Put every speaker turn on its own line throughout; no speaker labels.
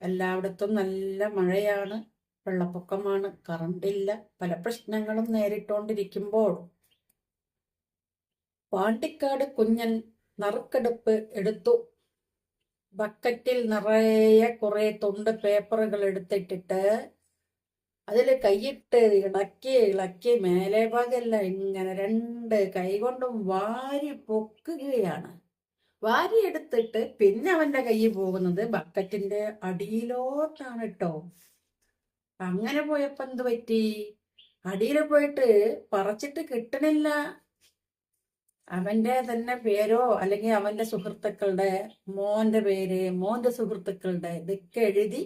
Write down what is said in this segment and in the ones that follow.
എല്ലായിടത്തും നല്ല മഴയാണ്, വെള്ളപ്പൊക്കമാണ്, കറണ്ടില്ല. പല പ്രശ്നങ്ങളും നേരിട്ടുകൊണ്ടിരിക്കുമ്പോൾ പാണ്ടിക്കാട് കുഞ്ഞൻ നറുക്കെടുപ്പ് എടുത്തു. ബക്കറ്റിൽ നിറയെ കുറെ തുണ്ട് പേപ്പറുകൾ എടുത്തിട്ടിട്ട് അതിൽ കൈയിട്ട് ഇളക്കി ഇളക്കി മേലെ ഭാഗമല്ല ഇങ്ങനെ രണ്ട് കൈ കൊണ്ടും വാരി പൊക്കുകയാണ്. വാരി എടുത്തിട്ട് പിന്നെ അവന്റെ കൈ പോകുന്നത് ബക്കറ്റിന്റെ അടിയിലോട്ടാണ് കേട്ടോ. അങ്ങനെ പോയപ്പോ എന്ത് പറ്റി? അടിയിൽ പോയിട്ട് പറിച്ചിട്ട് കിട്ടണില്ല. അവന്റെ തന്നെ പേരോ അല്ലെങ്കിൽ അവന്റെ സുഹൃത്തുക്കളുടെ മോന്റെ പേര്, മോന്റെ സുഹൃത്തുക്കളുടെ ഇതൊക്കെ എഴുതി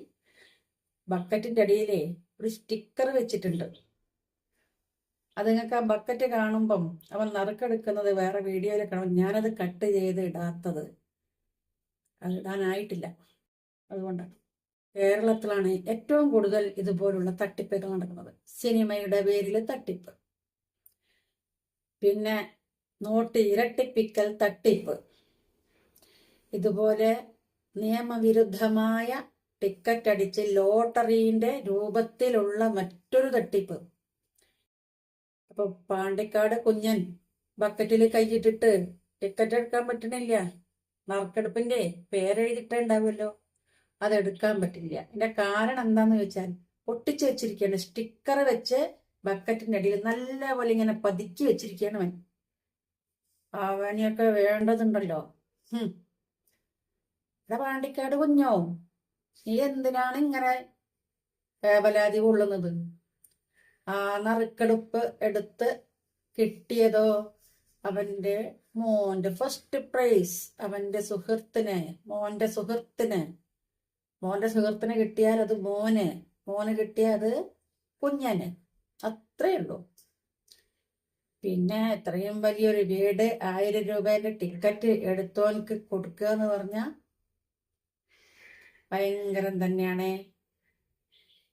ബക്കറ്റിന്റെ അടിയിലേ ഒരു സ്റ്റിക്കർ വെച്ചിട്ടുണ്ട്. അത് നിങ്ങൾക്ക് ആ ബക്കറ്റ് കാണുമ്പം അവൻ നറുക്കെടുക്കുന്നത് വേറെ വീഡിയോയിൽ കാണും. ഞാനത് കട്ട് ചെയ്ത് ഇടാത്തത്, അത് ഇടാനായിട്ടില്ല. അതുകൊണ്ടാണ്. കേരളത്തിലാണ് ഏറ്റവും കൂടുതൽ ഇതുപോലുള്ള തട്ടിപ്പുകൾ നടക്കുന്നത്. സിനിമയുടെ പേരിൽ തട്ടിപ്പ്, പിന്നെ നോട്ട് ഇരട്ടിപ്പിക്കൽ തട്ടിപ്പ്, ഇതുപോലെ നിയമവിരുദ്ധമായ ടിക്കറ്റ് അടിച്ച് ലോട്ടറിന്റെ രൂപത്തിലുള്ള മറ്റൊരു തട്ടിപ്പ്. അപ്പൊ പാണ്ടിക്കാട് കുഞ്ഞൻ ബക്കറ്റിൽ കൈയിട്ടിട്ട് ടിക്കറ്റ് എടുക്കാൻ പറ്റണില്ല. നറുക്കെടുപ്പിന്റെ പേരെഴുതിട്ടുണ്ടാവുമല്ലോ, അതെടുക്കാൻ പറ്റില്ല. അതിന്റെ കാരണം എന്താന്ന് ചോദിച്ചാൽ ഒട്ടിച്ചു വെച്ചിരിക്കുകയാണ്. സ്റ്റിക്കർ വെച്ച് ബക്കറ്റിന്റെ അടിയിൽ നല്ല പോലെ ഇങ്ങനെ പതുക്കി വെച്ചിരിക്കുകയാണ് അവൻ. അവനെയൊക്കെ വേണ്ടതുണ്ടല്ലോ. ഇവിടെ പാണ്ടിക്കാട് കുഞ്ഞോ, നീ എന്തിനാണ് ഇങ്ങനെ വേവലാതി കൊള്ളുന്നത്? ആ നറുക്കെടുപ്പ് എടുത്ത് കിട്ടിയതോ അവന്റെ മോന്റെ ഫസ്റ്റ് പ്രൈസ് അവന്റെ സുഹൃത്തിന്, മോന്റെ സുഹൃത്തിന് കിട്ടിയാൽ അത് മോന് കിട്ടിയാൽ അത് കുഞ്ഞന്. അത്രേ ഉള്ളൂ. പിന്നെ എത്രയും വലിയൊരു വീട് 1000 രൂപയുടെ ടിക്കറ്റ് എടുത്തോൻക്ക് കൊടുക്കുക എന്ന് പറഞ്ഞാൽ ഭയങ്കരം തന്നെയാണ്.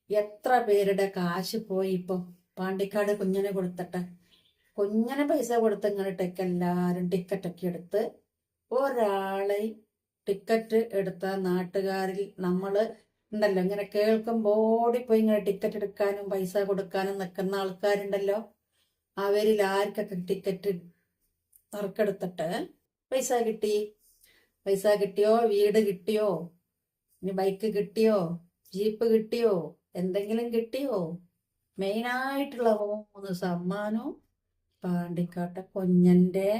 എത്ര പേരുടെ കാശ് പോയി ഇപ്പൊ പാണ്ടിക്കാട് കുഞ്ഞിനെ കൊടുത്തിട്ട്. കുഞ്ഞിന് പൈസ കൊടുത്ത് ഇങ്ങോട്ടേക്ക് എല്ലാരും ടിക്കറ്റൊക്കെ എടുത്ത് ഒരാളെ ടിക്കറ്റ് എടുത്ത നാട്ടുകാരിൽ നമ്മള് ഉണ്ടല്ലോ, ഇങ്ങനെ കേൾക്കുമ്പോൾ ഓടിപ്പോയി ഇങ്ങനെ ടിക്കറ്റ് എടുക്കാനും പൈസ കൊടുക്കാനും നിൽക്കുന്ന ആൾക്കാരുണ്ടല്ലോ. അവരിൽ ആർക്കൊക്കെ ടിക്കറ്റ് നറുക്കെടുത്തിട്ട് പൈസ കിട്ടിയോ, വീട് കിട്ടിയോ, ഇനി ബൈക്ക് കിട്ടിയോ, ജീപ്പ് കിട്ടിയോ, എന്തെങ്കിലും കിട്ടിയോ? മെയിനായിട്ടുള്ള 3 സമ്മാനവും പാണ്ടിക്കാട്ട കുഞ്ഞന്റെ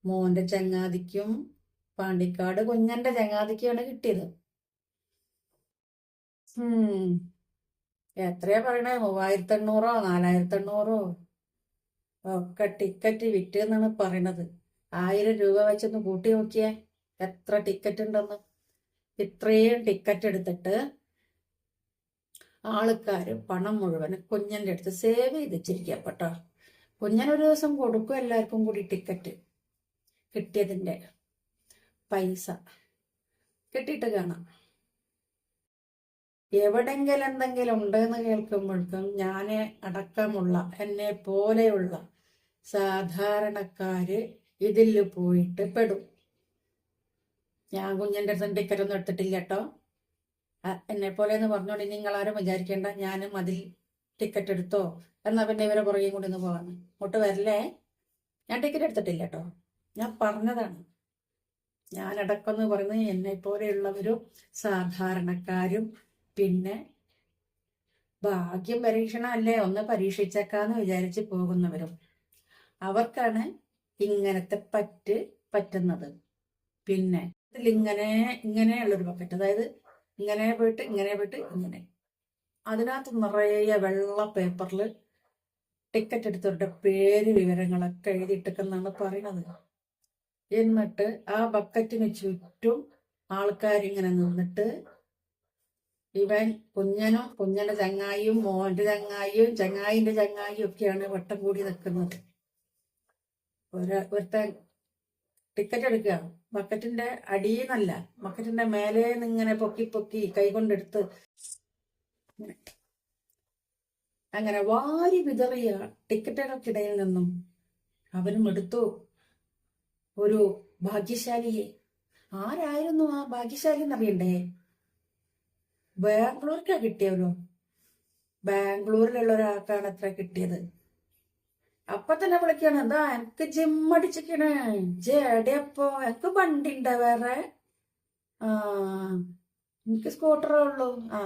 മോന്റെ ചങ്ങാതിക്കും പാണ്ടിക്കാട് കുഞ്ഞന്റെ ചങ്ങാതിക്കാണ് കിട്ടിയത്. എത്രയാ പറയണേ? 3800 4800 ഒക്കെ ടിക്കറ്റ് വിറ്റ് എന്നാണ് പറയണത്. 1000 രൂപ വെച്ചൊന്ന് കൂട്ടി നോക്കിയേ എത്ര ടിക്കറ്റ് ഉണ്ടെന്ന്. ഇത്രയും ടിക്കറ്റ് എടുത്തിട്ട് ആൾക്കാര് പണം മുഴുവൻ കുഞ്ഞന്റെ അടുത്ത് സേവ് ചെയ്ത് വെച്ചിരിക്കപ്പെട്ടോ. കുഞ്ഞൻ ഒരു ദിവസം കൊടുക്കും എല്ലാവർക്കും കൂടി ടിക്കറ്റ് കിട്ടിയതിന്റെ പൈസ കിട്ടിയിട്ട് കാണാം. എവിടെങ്കിലും എന്തെങ്കിലും ഉണ്ടെന്ന് കേൾക്കുമ്പോഴേക്കും ഞാന് അടക്കമുള്ള എന്നെ പോലെയുള്ള സാധാരണക്കാര് ഇതിൽ പോയിട്ട് പെടും. ഞാൻ കുഞ്ഞന്റെ അടുത്ത് ടിക്കറ്റ് ഒന്നും എടുത്തിട്ടില്ല കേട്ടോ. എന്നെ പോലെ എന്ന് പറഞ്ഞോണ്ട് നിങ്ങളാരും വിചാരിക്കേണ്ട ഞാനും അതിൽ ടിക്കറ്റ് എടുത്തോ എന്നാ പിന്നെ ഇവരെ പുറകെ കൂടി ഒന്ന് പോകാന്ന്. അങ്ങോട്ട് വരല്ലേ, ഞാൻ ടിക്കറ്റ് എടുത്തിട്ടില്ല കേട്ടോ. ഞാൻ പറഞ്ഞതാണ്. ഞാനടക്കം പറയുന്നത് എന്നെ പോലെയുള്ളവരും സാധാരണക്കാരും പിന്നെ ഭാഗ്യം പരീക്ഷണം അല്ലേ, ഒന്ന് പരീക്ഷിച്ചേക്കാന്ന് വിചാരിച്ച് പോകുന്നവരും, അവർക്കാണ് ഇങ്ങനത്തെ പറ്റുന്നത്. പിന്നെ ഇതിൽ ഇങ്ങനെയുള്ളൊരു ബക്കറ്റ്, അതായത് ഇങ്ങനെ പോയിട്ട് ഇങ്ങനെ അതിനകത്ത് നിറയെ വെള്ള പേപ്പറിൽ ടിക്കറ്റ് എടുത്തവരുടെ പേര് വിവരങ്ങളൊക്കെ എഴുതിയിട്ടെന്നാണ് പറയുന്നത്. എന്നിട്ട് ആ ബക്കറ്റിന് ചുറ്റും ആൾക്കാരിങ്ങനെ നിന്നിട്ട് ഇവൻ കുഞ്ഞന്റെ ചങ്ങായിയും മോന്റെ ചങ്ങായിയും ചങ്ങായിന്റെ ചങ്ങായിയും ഒക്കെയാണ് വട്ടം കൂടി നിൽക്കുന്നത്. ഒരുത്തൻ ടിക്കറ്റ് എടുക്കുക ബക്കറ്റിന്റെ അടിയെന്നല്ല, ബക്കറ്റിന്റെ മേലെ ഇങ്ങനെ പൊക്കി കൈ കൊണ്ടെടുത്ത് അങ്ങനെ വാരി വിതറിയ ടിക്കറ്റുകൾക്കിടയിൽ നിന്നും അവനും എടുത്തു ഒരു ഭാഗ്യശാലിയെ. ആരായിരുന്നു ആ ഭാഗ്യശാലി എന്നറിയണ്ടേ? ബാംഗ്ലൂർക്കാ കിട്ടിയവരോ? ബാംഗ്ലൂരിലുള്ള ഒരാൾക്കാണ് അത്ര കിട്ടിയത്. അപ്പൊ തന്നെ വിളിക്കണം, എന്താ എനിക്ക് ജിമ്മടിച്ചിക്കണേ, ജേടിയപ്പോ എനിക്ക് വണ്ടിണ്ട വേറെ? ആ, എനിക്ക് സ്കൂട്ടറേ ഉള്ളൂ. ആ,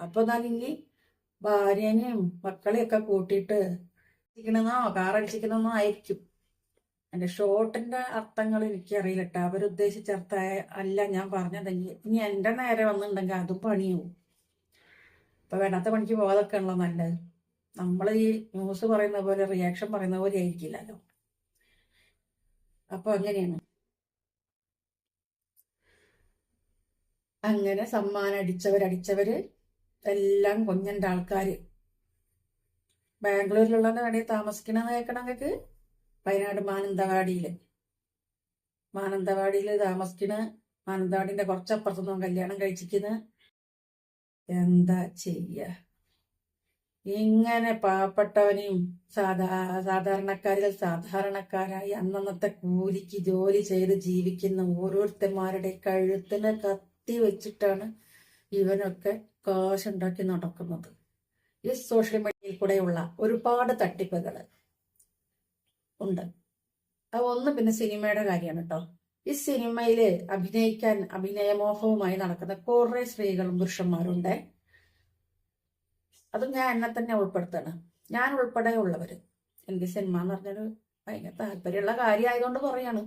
അപ്പൊ ഇനി ഭാര്യനെയും മക്കളെയൊക്കെ കൂട്ടിയിട്ട് അടിച്ചിക്കണെന്നോ കാറടിച്ചിക്കണെന്നോ ആയിരിക്കും. എന്റെ ഷോട്ടിന്റെ അർത്ഥങ്ങൾ എനിക്കറിയില്ല കേട്ടോ. അവരുദ്ദേശിച്ച അർത്ഥ അല്ല ഞാൻ പറഞ്ഞതെങ്കിൽ ഇനി എന്റെ നേരെ വന്നിട്ടുണ്ടെങ്കിൽ അതും പണിയാവും. ഇപ്പൊ വേണ്ടാത്ത പണിക്ക് പോകാതൊക്കെ ഉള്ളോ നല്ലത്. നമ്മൾ ഈ ന്യൂസ് പറയുന്ന പോലെ റിയാക്ഷൻ പറയുന്ന പോലെ ആയിരിക്കില്ലല്ലോ. അപ്പൊ അങ്ങനെയാണ്. അങ്ങനെ സമ്മാനം അടിച്ചവര് എല്ലാം കുഞ്ഞൻ്റെ ആൾക്കാര്. ബാംഗ്ലൂരിലുള്ള കടയിൽ താമസിക്കണമെന്ന് കേൾക്കണമെങ്കിൽ വയനാട് മാനന്തവാടിയിൽ താമസിക്കണ, മാനന്തവാടിന്റെ കുറച്ചപ്പുറത്തുനിന്നും കല്യാണം കഴിച്ചിരിക്കുന്ന. എന്താ ചെയ്യ, ഇങ്ങനെ പാവപ്പെട്ടവനെയും സാധാരണക്കാരായി അന്നന്നത്തെ കൂലിക്ക് ജോലി ചെയ്ത് ജീവിക്കുന്ന ഓരോരുത്തന്മാരുടെ കഴുത്തിന് കത്തി വെച്ചിട്ടാണ് ഇവനൊക്കെ കാശുണ്ടാക്കി നടക്കുന്നത്. ഈ സോഷ്യൽ മീഡിയയിൽ കൂടെയുള്ള ഒരുപാട് തട്ടിപ്പുകൾ ഉണ്ട്. ഒന്ന് പിന്നെ സിനിമയുടെ കാര്യമാണ് കേട്ടോ. ഈ സിനിമയില് അഭിനയിക്കാൻ അഭിനയമോഹവുമായി നടക്കുന്ന കുറെ സ്ത്രീകളും പുരുഷന്മാരുണ്ട്. അത് ഞാൻ എന്നെ തന്നെ ഉൾപ്പെടുത്താണ്. ഞാൻ ഉൾപ്പെടെ ഉള്ളവര്. എനിക്ക് സിനിമ എന്ന് പറഞ്ഞൊരു ഭയങ്കര താല്പര്യമുള്ള കാര്യമായതുകൊണ്ട് പറയാണ്.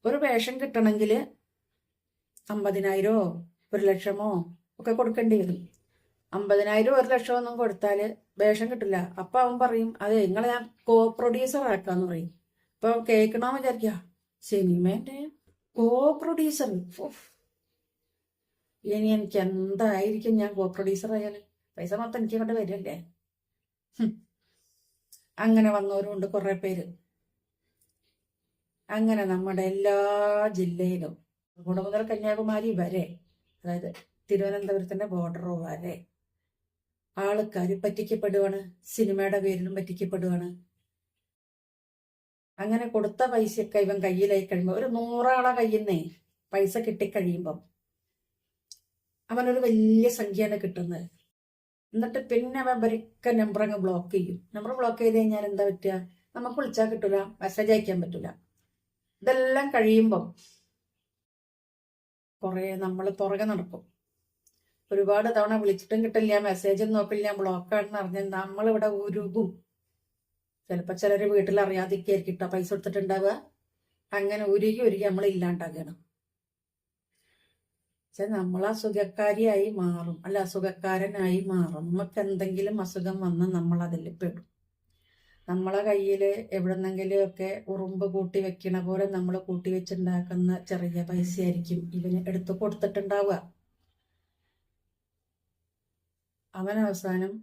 ഒരു വേഷം കിട്ടണമെങ്കിൽ 50,000 1 ലക്ഷമോ ഒക്കെ കൊടുക്കേണ്ടി വരും. 50,000 1 ലക്ഷം ഒന്നും കൊടുത്താല് വേഷം കിട്ടില്ല. അപ്പൊ അവൻ പറയും, അതെ നിങ്ങളെ ഞാൻ കോ പ്രൊഡ്യൂസർ ആക്കാന്ന് പറയും. ഇപ്പൊ കേൾക്കണമെന്ന് വിചാരിക്ക, സിനിമേന്റെ കോ പ്രൊഡ്യൂസർ, ഇനി എനിക്ക് എന്തായിരിക്കും ഞാൻ കോ പ്രൊഡ്യൂസർ ആയാല്? പൈസ മൊത്തം എനിക്ക് കൊണ്ട് വരില്ലേ? അങ്ങനെ വന്നവരുണ്ട് കുറെ പേര്. അങ്ങനെ നമ്മുടെ എല്ലാ ജില്ലയിലും ഇവിടെ മുതൽ കന്യാകുമാരി വരെ, അതായത് തിരുവനന്തപുരത്തിന്റെ ബോർഡർ വരെ ആൾക്കാർ പറ്റിക്കപ്പെടുവാണ്. സിനിമയുടെ പേരിലും പറ്റിക്കപ്പെടുവാണ്. അങ്ങനെ കൊടുത്ത പൈസയൊക്കെ ഇവൻ കയ്യിലായി കഴിയുമ്പോൾ, ഒരു 100 ആളെ കയ്യിൽ നിന്നേ പൈസ കിട്ടിക്കഴിയുമ്പം അവനൊരു വലിയ സംഖ്യയാണ് കിട്ടുന്നത്. എന്നിട്ട് പിന്നെ അവൻ വരക്ക നമ്പർ അങ്ങ് ബ്ലോക്ക് ചെയ്യും. നമ്പർ ബ്ലോക്ക് ചെയ്ത് കഴിഞ്ഞാൽ എന്താ പറ്റുക? നമുക്ക് വിളിച്ചാൽ കിട്ടൂല, മെസ്സേജ് അയക്കാൻ പറ്റൂല. ഇതെല്ലാം കഴിയുമ്പം കുറെ നമ്മൾ പുറകെ നടക്കും. ഒരുപാട് തവണ വിളിച്ചിട്ടും കിട്ടില്ല, മെസ്സേജും നോക്കില്ല, ബ്ലോക്കാണെന്ന് അറിഞ്ഞാൽ നമ്മളിവിടെ ഉരുകും. ചിലപ്പോൾ ചിലർ വീട്ടിൽ അറിയാതിരിക്കും കേട്ടോ പൈസ കൊടുത്തിട്ടുണ്ടാവുക. അങ്ങനെ ഉരുകി നമ്മൾ ഇല്ലാണ്ടാക്കണം. പക്ഷെ നമ്മൾ അസുഖക്കാരിയായി മാറും, അല്ല അസുഖക്കാരനായി മാറും. നമുക്ക് എന്തെങ്കിലും അസുഖം വന്നാൽ നമ്മൾ അതിൽ പെടും. നമ്മളെ കയ്യിൽ എവിടെന്നെങ്കിലും ഒക്കെ ഉറുമ്പ് കൂട്ടി വെക്കണ പോലെ നമ്മൾ കൂട്ടി വെച്ചുണ്ടാക്കുന്ന ചെറിയ പൈസ ആയിരിക്കും ഇവന് എടുത്ത് കൊടുത്തിട്ടുണ്ടാവുക. അവൻ അവസാനം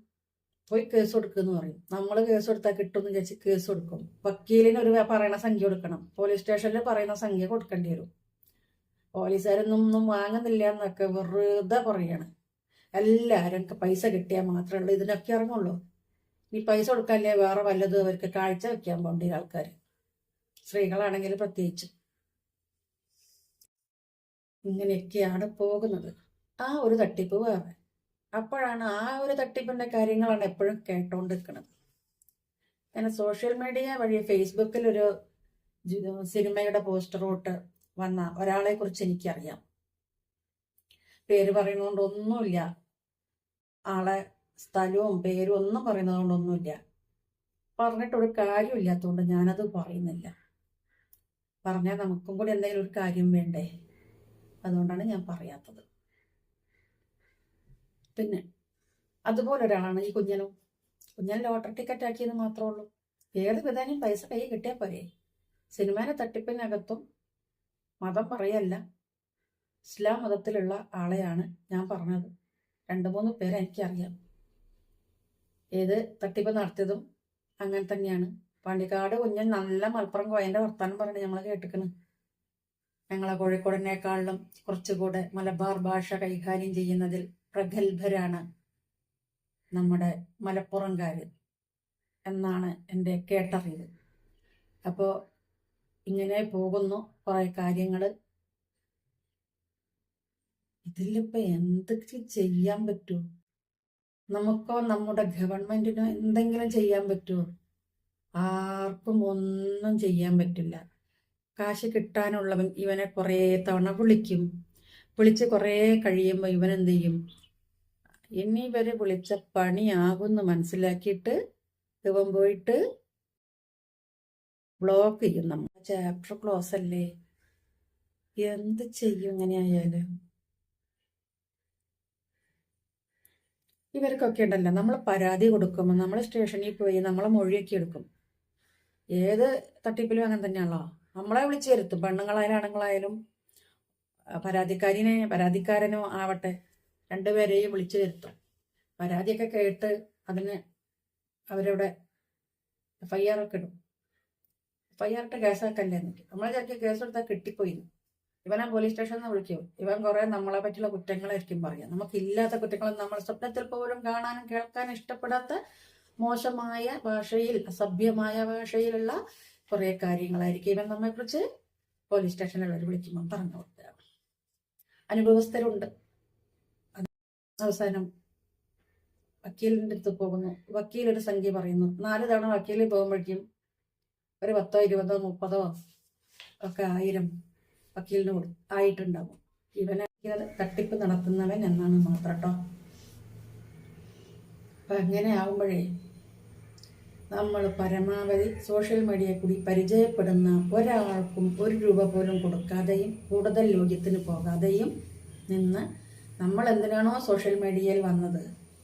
പോയി കേസ് കൊടുക്കുമെന്ന് പറയും. നമ്മൾ കേസ് കൊടുത്താൽ കിട്ടുമെന്ന് വിചാരിച്ച് കേസ് കൊടുക്കും. വക്കീലിന് ഒരു പറയുന്ന സംഖ്യ കൊടുക്കണം, പോലീസ് സ്റ്റേഷനിൽ പറയുന്ന സംഖ്യ കൊടുക്കേണ്ടി വരും. പോലീസുകാരൊന്നും വാങ്ങുന്നില്ല എന്നൊക്കെ വെറുതെ പറയാണ്. എല്ലാവരും പൈസ കിട്ടിയാൽ മാത്രമേ ഉള്ളൂ ഇതിനൊക്കെ ഇറങ്ങുള്ളൂ. ഈ പൈസ കൊടുക്കാല്ലേ വേറെ വല്ലതും അവർക്ക് കാഴ്ച വെക്കാൻ പോണ്ടി ആൾക്കാർ, സ്ത്രീകളാണെങ്കിൽ പ്രത്യേകിച്ച്. ഇങ്ങനെയൊക്കെയാണ് പോകുന്നത്. ആ ഒരു തട്ടിപ്പ് വേറെ. അപ്പോഴാണ് ആ ഒരു തട്ടിപ്പിന്റെ കാര്യങ്ങളാണ് എപ്പോഴും കേട്ടോണ്ടിരിക്കുന്നത്. അങ്ങനെ സോഷ്യൽ മീഡിയ വഴി ഫേസ്ബുക്കിൽ ഒരു സിനിമയുടെ പോസ്റ്റർ തൊട്ട് വന്ന ഒരാളെ കുറിച്ച് എനിക്കറിയാം. പേര് പറയുന്നതുകൊണ്ടൊന്നുമില്ല, ആളെ സ്ഥലവും പേരും ഒന്നും പറയുന്നത് കൊണ്ടൊന്നുമില്ല. പറഞ്ഞിട്ടൊരു കാര്യമില്ലാത്തതുകൊണ്ട് ഞാനത് പറയുന്നില്ല. പറഞ്ഞാൽ നമുക്കും കൂടി എന്തെങ്കിലും ഒരു കാര്യം വേണ്ടേ, അതുകൊണ്ടാണ് ഞാൻ പറയാത്തത്. പിന്നെ അതുപോലെ ഒരാളാണ് ഈ കുഞ്ഞൻ ലോട്ടറി ടിക്കറ്റ് ആക്കിയെന്ന് മാത്രമേ ഉള്ളൂ. ഏത് വിധാനം പൈസ കൈ കിട്ടിയാൽ പോരെ. സിനിമേനെ തട്ടിപ്പിനകത്തും മതം പറയല്ല, ഇസ്ലാം മതത്തിലുള്ള ആളെയാണ് ഞാൻ പറഞ്ഞത്. 2-3 പേരെ എനിക്കറിയാം. ഏത് തട്ടിപ്പ് നടത്തിയതും അങ്ങനെ തന്നെയാണ്. പാണ്ടിക്കാട് കുഞ്ഞൻ നല്ല മലപ്പുറം കോയന്റെ വർത്താനം പറഞ്ഞ് ഞങ്ങൾ കേട്ടിക്കണ്. ഞങ്ങളെ കോഴിക്കോടിനേക്കാളിലും കുറച്ചുകൂടെ മലബാർ ഭാഷ കൈകാര്യം ചെയ്യുന്നതിൽ പ്രഗത്ഭരാണ് നമ്മുടെ മലപ്പുറംകാര് എന്നാണ് എൻ്റെ കേട്ടറിവ്. അപ്പോൾ ഇങ്ങനെ പോകുന്നു കുറേ കാര്യങ്ങൾ. ഇതിലിപ്പോ എന്തൊക്കെ ചെയ്യാൻ പറ്റുമോ? നമുക്കോ നമ്മുടെ ഗവൺമെന്റിനോ എന്തെങ്കിലും ചെയ്യാൻ പറ്റുമോ? ആർക്കും ഒന്നും ചെയ്യാൻ പറ്റില്ല. കാശ് കിട്ടാനുള്ളവൻ ഇവനെ കുറേ തവണ വിളിച്ച് കുറേ കഴിയുമ്പോൾ ഇവൻ എന്ത് ചെയ്യും? ഇനി ഇവരെ വിളിച്ച പണിയാകുമെന്ന് മനസ്സിലാക്കിയിട്ട് ഇവൻ പോയിട്ട് ബ്ലോക്ക് ചെയ്യും. നമ്മൾ ചാപ്റ്റർ ക്ലോസ് അല്ലേ, എന്ത് ചെയ്യും ഇങ്ങനെയായാലും? ഇവർക്കൊക്കെ ഉണ്ടല്ലോ, നമ്മൾ പരാതി കൊടുക്കുമ്പോൾ നമ്മൾ സ്റ്റേഷനിൽ പോയി നമ്മളെ മൊഴിയൊക്കെ എടുക്കും. ഏത് തട്ടിപ്പിലും അങ്ങനെ തന്നെയാണല്ലോ, നമ്മളെ വിളിച്ചു വരുത്തും. പെണ്ണുങ്ങളായാലും ആണുങ്ങളായാലും പരാതിക്കാരനോ ആവട്ടെ, രണ്ടുപേരെയും വിളിച്ചു വരുത്തും. പരാതിയൊക്കെ കേട്ട് അതിന് അവരവിടെ FIR ഒക്കെ ഇടും. FIR ഇട്ട് കേസാക്കല്ലേ എന്നൊക്കെ. നമ്മളെ ചിലക്ക് കേസ് എടുത്താൽ കിട്ടിപ്പോയി. ഇവനെ പോലീസ് സ്റ്റേഷനിൽ നിന്ന് വിളിക്കും. ഇവൻ കുറെ നമ്മളെ പറ്റിയുള്ള കുറ്റങ്ങളായിരിക്കും പറയാം. നമുക്കില്ലാത്ത കുറ്റങ്ങളും നമ്മൾ സ്വപ്നത്തിൽ പോലും കാണാനും കേൾക്കാനും ഇഷ്ടപ്പെടാത്ത മോശമായ ഭാഷയിൽ, അസഭ്യമായ ഭാഷയിലുള്ള കുറെ കാര്യങ്ങളായിരിക്കും ഇവൻ നമ്മെക്കുറിച്ച് പോലീസ് സ്റ്റേഷനിൽ വിളിക്കുമ്പോൾ പറഞ്ഞു കൊടുക്കുക. അനുഭവസ്ഥരുണ്ട്. അവസാനം വക്കീലിൻ്റെ അടുത്ത് പോകുന്നു. വക്കീൽ ഒരു സംഖ്യ പറയുന്നു. 4 തവണ വക്കീലിൽ പോകുമ്പോഴേക്കും ഒരു 10, 20, 30 ഒക്കെ 1000 വക്കീലിന് ആയിട്ടുണ്ടാവും. ഇവനെ തട്ടിപ്പ് നടത്തുന്നവൻ എന്നാണ് മാത്രം കേട്ടോ. അപ്പം അങ്ങനെ ആവുമ്പോഴേ നമ്മൾ പരമാവധി സോഷ്യൽ മീഡിയയിൽ കൂടി പരിചയപ്പെടുന്ന ഒരാൾക്കും 1 രൂപ പോലും കൊടുക്കാതെയും കൂടുതൽ ലോക്യത്തിന് പോകാതെയും നിന്ന് നമ്മൾ എന്തിനാണോ സോഷ്യൽ മീഡിയയിൽ വന്നത്,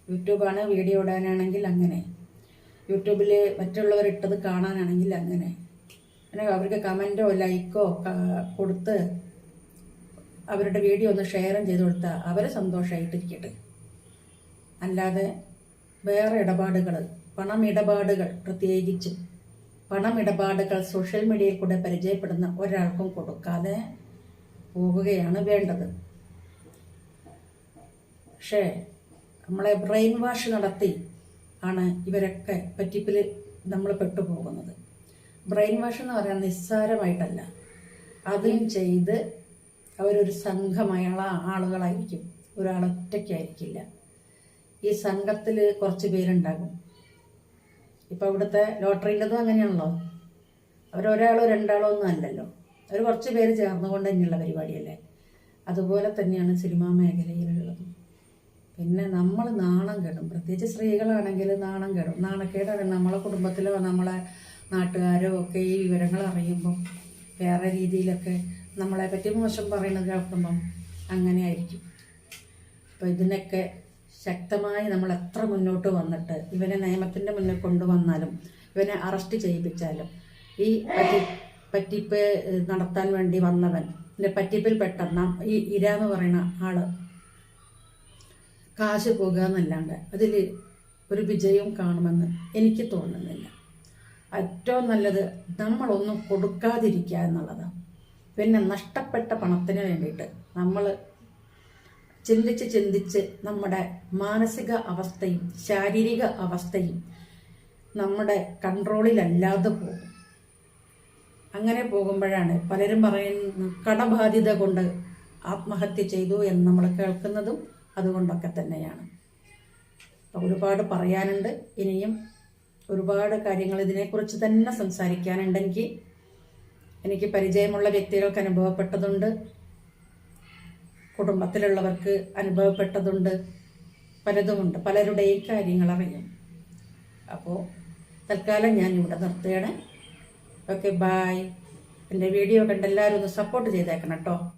യൂട്യൂബാണ്, വീഡിയോ ഇടാനാണെങ്കിൽ അങ്ങനെ, യൂട്യൂബിൽ മറ്റുള്ളവരിട്ടത് കാണാനാണെങ്കിൽ അങ്ങനെ, അവർക്ക് കമൻറ്റോ ലൈക്കോ കൊടുത്ത് അവരുടെ വീഡിയോ ഒന്ന് ഷെയറും ചെയ്ത് കൊടുത്താൽ അവർ സന്തോഷമായിട്ടിരിക്കട്ടെ. അല്ലാതെ വേറെ ഇടപാടുകൾ, പണമിടപാടുകൾ, പ്രത്യേകിച്ചും പണമിടപാടുകൾ സോഷ്യൽ മീഡിയയിൽ കൂടെ പരിചയപ്പെടുന്ന ഒരാൾക്കും കൊടുക്കാതെ പോകുകയാണ് വേണ്ടത്. പക്ഷേ നമ്മളെ ബ്രെയിൻ വാഷ് നടത്തി ആണ് ഇവരൊക്കെ പറ്റിപ്പിൽ നമ്മൾ പെട്ടുപോകുന്നത്. ബ്രെയിൻ വാഷ് എന്ന് പറയാൻ നിസ്സാരമായിട്ടല്ല, അതും ചെയ്ത് അവരൊരു സംഘമായ ആളുകളായിരിക്കും, ഒരാളൊറ്റയ്ക്കായിരിക്കില്ല. ഈ സംഘത്തിൽ കുറച്ച് പേരുണ്ടാകും. ഇപ്പം ഇവിടുത്തെ ലോട്ടറിൻ്റെതും അങ്ങനെയാണല്ലോ, അവരൊരാളോ 2 ആളോ ഒന്നും അല്ലല്ലോ, അവർ കുറച്ച് പേര് ചേർന്നുകൊണ്ട് തന്നെയുള്ള പരിപാടിയല്ലേ. അതുപോലെ തന്നെയാണ് സിനിമാ മേഖലയിലുള്ളത്. പിന്നെ നമ്മൾ നാണം കെടും, പ്രത്യേകിച്ച് സ്ത്രീകളാണെങ്കിൽ നാണം കെടും. നാണക്കേടാണ്. നമ്മളെ കുടുംബത്തിലോ നമ്മളെ നാട്ടുകാരോ ഒക്കെ ഈ വിവരങ്ങൾ അറിയുമ്പം വേറെ രീതിയിലൊക്കെ നമ്മളെ പറ്റി മോശം പറയുന്നത് കേൾക്കുമ്പം അങ്ങനെ ആയിരിക്കും. അപ്പോൾ ഇതിനൊക്കെ ശക്തമായി നമ്മൾ എത്ര മുന്നോട്ട് വന്നിട്ട് ഇവനെ നിയമത്തിൻ്റെ മുന്നിൽ കൊണ്ടുവന്നാലും ഇവനെ അറസ്റ്റ് ചെയ്യിപ്പിച്ചാലും ഈ പറ്റിപ്പ് നടത്താൻ വേണ്ടി വന്നവൻ, പറ്റിപ്പിൽ പെട്ടെന്ന് ഈ ഇര എന്ന് പറയുന്ന ആള് കാശ് പോകുക എന്നല്ലാണ്ട് അതിൽ ഒരു വിജയം കാണുമെന്ന് എനിക്ക് തോന്നുന്നില്ല. ഏറ്റവും നല്ലത് നമ്മളൊന്നും കൊടുക്കാതിരിക്കുക എന്നുള്ളതാണ്. പിന്നെ നഷ്ടപ്പെട്ട പണത്തിന് വേണ്ടിയിട്ട് നമ്മൾ ചിന്തിച്ച് നമ്മുടെ മാനസിക അവസ്ഥയും ശാരീരിക അവസ്ഥയും നമ്മുടെ കൺട്രോളിലല്ലാതെ പോകും. അങ്ങനെ പോകുമ്പോഴാണ് പലരും പറയുന്ന കടബാധ്യത കൊണ്ട് ആത്മഹത്യ ചെയ്തു എന്ന് നമ്മൾ കേൾക്കുന്നതും അതുകൊണ്ടൊക്കെ തന്നെയാണ്. ഒരുപാട് പറയാനുണ്ട്. ഇനിയും ഒരുപാട് കാര്യങ്ങൾ ഇതിനെക്കുറിച്ച് തന്നെ സംസാരിക്കാനുണ്ടെങ്കിൽ എനിക്ക് പരിചയമുള്ള വ്യക്തികൾക്ക് അനുഭവപ്പെട്ടതുണ്ട്, കുടുംബത്തിലുള്ളവർക്ക് അനുഭവപ്പെട്ടതുണ്ട്, പലതുമുണ്ട്. പലരുടെയും കാര്യങ്ങൾ അറിയും. അപ്പോൾ തൽക്കാലം ഞാൻ ഇവിടെ നിർത്തുകയാണ്. Okay, bye. എൻ്റെ വീഡിയോ കണ്ട് എല്ലാവരും ഒന്ന് സപ്പോർട്ട് ചെയ്തേക്കണം കേട്ടോ.